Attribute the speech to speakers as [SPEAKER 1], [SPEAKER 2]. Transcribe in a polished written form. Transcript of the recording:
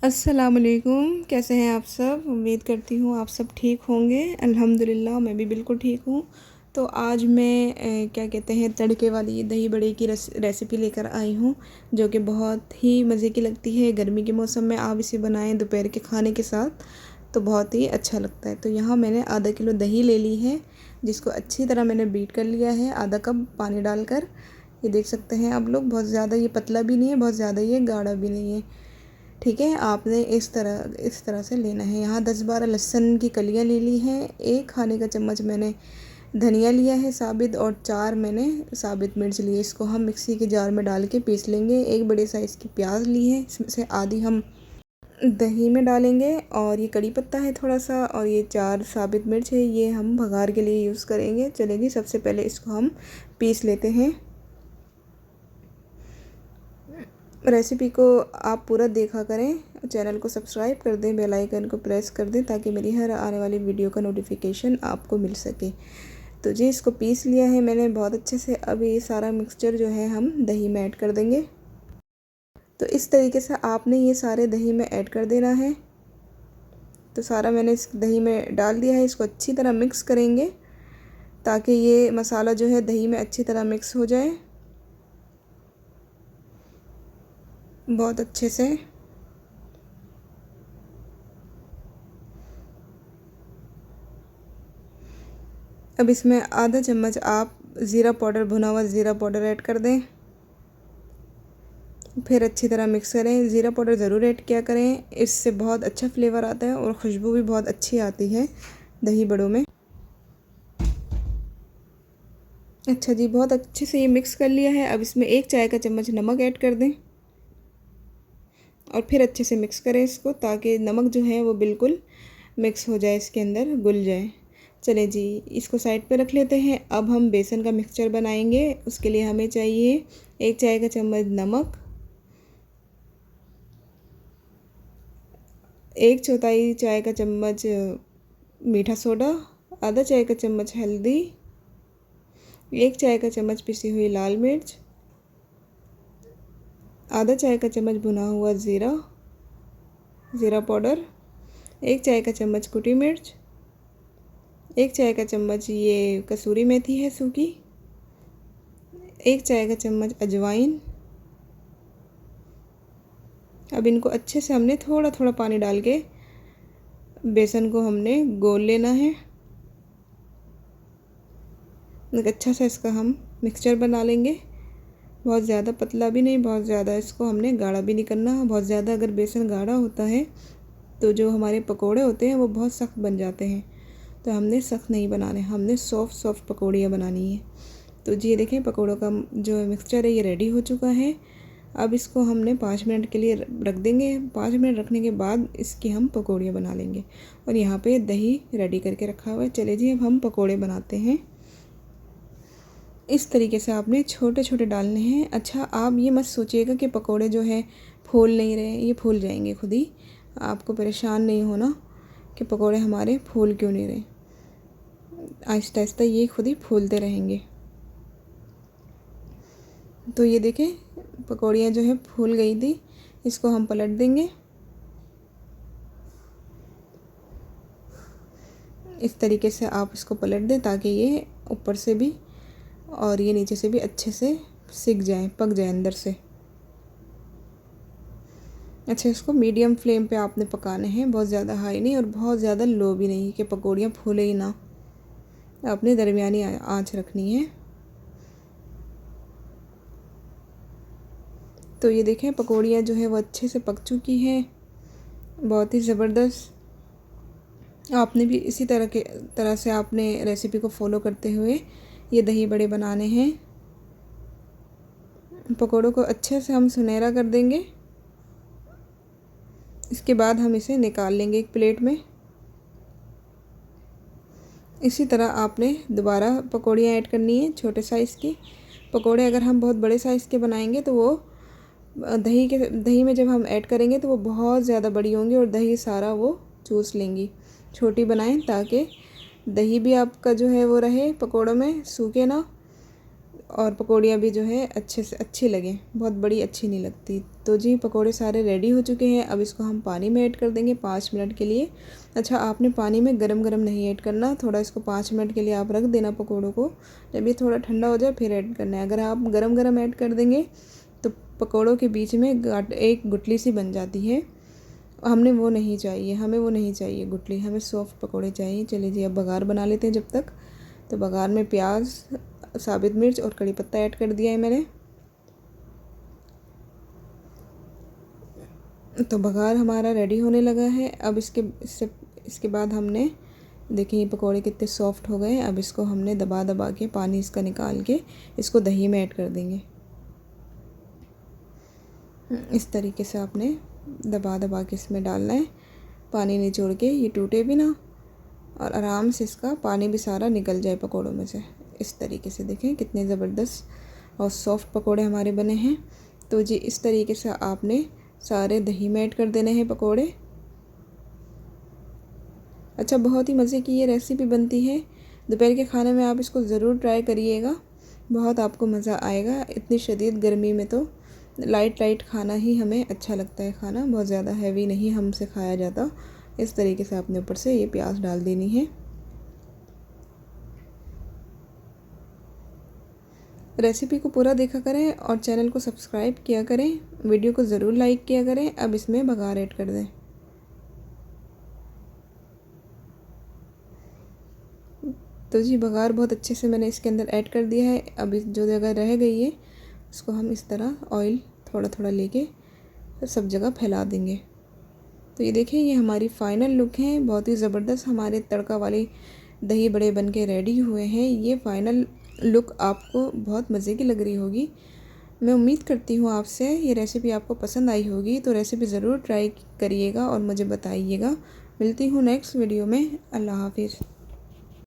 [SPEAKER 1] अस्सलामुअलैकुम। कैसे हैं आप सब? उम्मीद करती हूँ आप सब ठीक होंगे। अल्हम्दुलिल्लाह मैं भी बिल्कुल ठीक हूँ। तो आज मैं क्या कहते हैं तड़के वाली दही बड़े की रेसिपी लेकर आई हूँ, जो कि बहुत ही मज़े की लगती है। गर्मी के मौसम में आप इसे बनाएं दोपहर के खाने के साथ तो बहुत ही अच्छा लगता है। तो यहाँ मैंने आधा किलो दही ले ली है, जिसको अच्छी तरह मैंने बीट कर लिया है आधा कप पानी डालकर। ये देख सकते हैं आप लोग, बहुत ज़्यादा ये पतला भी नहीं है, बहुत ज़्यादा ये गाढ़ा भी नहीं है। ठीक है, आपने इस तरह से लेना है। यहाँ 10-12 लहसुन की कलियाँ ले ली हैं, 1 खाने का चम्मच मैंने धनिया लिया है साबित, और 4 मैंने साबित मिर्च लिए। इसको हम मिक्सी के जार में डाल के पीस लेंगे। 1 बड़े साइज़ की प्याज ली है, इसमें से आधी हम दही में डालेंगे, और ये कड़ी पत्ता है थोड़ा सा, और ये 4 साबित मिर्च है, ये हम भगार के लिए यूज़ करेंगे। चलेगी, सबसे पहले इसको हम पीस लेते हैं। रेसिपी को आप पूरा देखा करें, चैनल को सब्सक्राइब कर दें, बेल आइकन को प्रेस कर दें, ताकि मेरी हर आने वाली वीडियो का नोटिफिकेशन आपको मिल सके। तो जी, इसको पीस लिया है मैंने बहुत अच्छे से। अब ये सारा मिक्सचर जो है हम दही में ऐड कर देंगे। तो इस तरीके से आपने ये सारे दही में ऐड कर देना है। तो सारा मैंने इस दही में डाल दिया है। इसको अच्छी तरह मिक्स करेंगे ताकि ये मसाला जो है दही में अच्छी तरह मिक्स हो जाए बहुत अच्छे से। अब इसमें आधा चम्मच आप ज़ीरा पाउडर, भुना हुआ ज़ीरा पाउडर ऐड कर दें। फिर अच्छी तरह मिक्स करें। ज़ीरा पाउडर ज़रूर ऐड किया करें, इससे बहुत अच्छा फ्लेवर आता है और खुशबू भी बहुत अच्छी आती है दही बड़ों में। अच्छा जी, बहुत अच्छे से ये मिक्स कर लिया है। अब इसमें 1 चाय का चम्मच नमक ऐड कर दें, और फिर अच्छे से मिक्स करें इसको, ताकि नमक जो है वो बिल्कुल मिक्स हो जाए, इसके अंदर घुल जाए। चलें जी, इसको साइड पे रख लेते हैं। अब हम बेसन का मिक्सचर बनाएंगे। उसके लिए हमें चाहिए 1 चाय का चम्मच नमक, 1/4 चाय का चम्मच मीठा सोडा, आधा चाय का चम्मच हल्दी, 1 चाय का चम्मच पिसी हुई लाल मिर्च, आधा चाय का चम्मच भुना हुआ ज़ीरा पाउडर, 1 चाय का चम्मच कुटी मिर्च, 1 चाय का चम्मच ये कसूरी मेथी है सूखी, 1 चाय का चम्मच अजवाइन। अब इनको अच्छे से हमने थोड़ा थोड़ा पानी डाल के बेसन को हमने घोल लेना है। एक अच्छा सा इसका हम मिक्सचर बना लेंगे। बहुत ज़्यादा पतला भी नहीं, बहुत ज़्यादा इसको हमने गाढ़ा भी नहीं करना। बहुत ज़्यादा अगर बेसन गाढ़ा होता है तो जो हमारे पकोड़े होते हैं वो बहुत सख्त बन जाते हैं। तो हमने सख्त नहीं बनाने, हमने सॉफ्ट सॉफ्ट पकौड़ियाँ बनानी है। तो जी, ये देखें, पकौड़ों का जो मिक्सचर है ये रेडी हो चुका है। अब इसको हमने 5 मिनट के लिए रख देंगे। 5 मिनट रखने के बाद इसकी हम पकौड़ियाँ बना लेंगे। और यहाँ पे दही रेडी करके रखा हुआ है। चले जी, अब हम पकौड़े बनाते हैं। इस तरीके से आपने छोटे छोटे डालने हैं। अच्छा, आप ये मत सोचिएगा कि पकोड़े जो है फूल नहीं रहे, ये फूल जाएंगे खुद ही। आपको परेशान नहीं होना कि पकोड़े हमारे फूल क्यों नहीं रहे। आहिस्ता आहिस्ता ये खुद ही फूलते रहेंगे। तो ये देखें, पकौड़ियाँ जो है फूल गई थी। इसको हम पलट देंगे इस तरीके से। आप इसको पलट दें ताकि ये ऊपर से भी और ये नीचे से भी अच्छे से सिक जाए, पक जाए अंदर से। अच्छा, इसको मीडियम फ्लेम पे आपने पकाने हैं, बहुत ज़्यादा हाई नहीं और बहुत ज़्यादा लो भी नहीं कि पकौड़ियाँ फूले ही ना। आपने दरमियानी आंच रखनी है। तो ये देखें, पकौड़ियाँ जो है वो अच्छे से पक चुकी हैं, बहुत ही ज़बरदस्त। आपने भी इसी तरह से आपने रेसिपी को फॉलो करते हुए ये दही बड़े बनाने हैं। पकौड़ों को अच्छे से हम सुनहरा कर देंगे। इसके बाद हम इसे निकाल लेंगे एक प्लेट में। इसी तरह आपने दोबारा पकौड़ियाँ ऐड करनी है, छोटे साइज़ की। पकौड़े अगर हम बहुत बड़े साइज़ के बनाएंगे तो वो दही में जब हम ऐड करेंगे तो वो बहुत ज़्यादा बड़ी होंगी और दही सारा वो चूस लेंगी। छोटी बनाएं ताकि दही भी आपका जो है वो रहे पकौड़ों में, सूखे ना, और पकौड़ियाँ भी जो है अच्छे से अच्छी लगें, बहुत बड़ी अच्छी नहीं लगती। तो जी पकौड़े सारे रेडी हो चुके हैं। अब इसको हम पानी में ऐड कर देंगे 5 मिनट के लिए। अच्छा, आपने पानी में गरम गरम नहीं ऐड करना, थोड़ा इसको 5 मिनट के लिए आप रख देना पकौड़ों को। जब ये थोड़ा ठंडा हो जाए फिर ऐड करना है। अगर आप गरम गरम ऐड कर देंगे तो पकौड़ों के बीच में एक गुठली सी बन जाती है। हमें वो नहीं चाहिए गुठली, हमें सॉफ्ट पकौड़े चाहिए। चलिए जी अब बघार बना लेते हैं जब तक। तो बघार में प्याज, साबित मिर्च और कड़ी पत्ता ऐड कर दिया है मैंने। तो बघार हमारा रेडी होने लगा है। अब इसके बाद हमने देखिए ये पकौड़े कितने सॉफ्ट हो गए। अब इसको हमने दबा दबा के पानी इसका निकाल के इसको दही में ऐड कर देंगे। इस तरीके से आपने दबा दबा के इसमें डालना है, पानी निचोड़ के, ये टूटे भी ना और आराम से इसका पानी भी सारा निकल जाए पकौड़ों में से। इस तरीके से देखें कितने ज़बरदस्त और सॉफ्ट पकौड़े हमारे बने हैं। तो जी इस तरीके से आपने सारे दही में ऐड कर देने हैं पकौड़े। अच्छा, बहुत ही मज़े की ये रेसिपी बनती है। दोपहर के खाने में आप इसको ज़रूर ट्राई करिएगा, बहुत आपको मज़ा आएगा। इतनी शदीद गर्मी में तो लाइट खाना ही हमें अच्छा लगता है खाना, बहुत ज़्यादा हैवी नहीं हमसे खाया जाता। इस तरीके से आपने ऊपर से ये प्याज डाल देनी है। रेसिपी को पूरा देखा करें और चैनल को सब्सक्राइब किया करें, वीडियो को ज़रूर लाइक किया करें। अब इसमें बघार ऐड कर दें। तो जी बघार बहुत अच्छे से मैंने इसके अंदर ऐड कर दिया है। अब जो जगह रह गई है उसको हम इस तरह ऑयल थोड़ा थोड़ा लेके सब जगह फैला देंगे। तो ये देखें, ये हमारी फ़ाइनल लुक है। बहुत ही ज़बरदस्त हमारे तड़का वाले दही बड़े बन के रेडी हुए हैं। ये फ़ाइनल लुक आपको बहुत मज़े की लग रही होगी। मैं उम्मीद करती हूँ आपसे ये रेसिपी आपको पसंद आई होगी। तो रेसिपी ज़रूर ट्राई करिएगा और मुझे बताइएगा। मिलती हूँ नेक्स्ट वीडियो में। अल्लाह हाफिज़।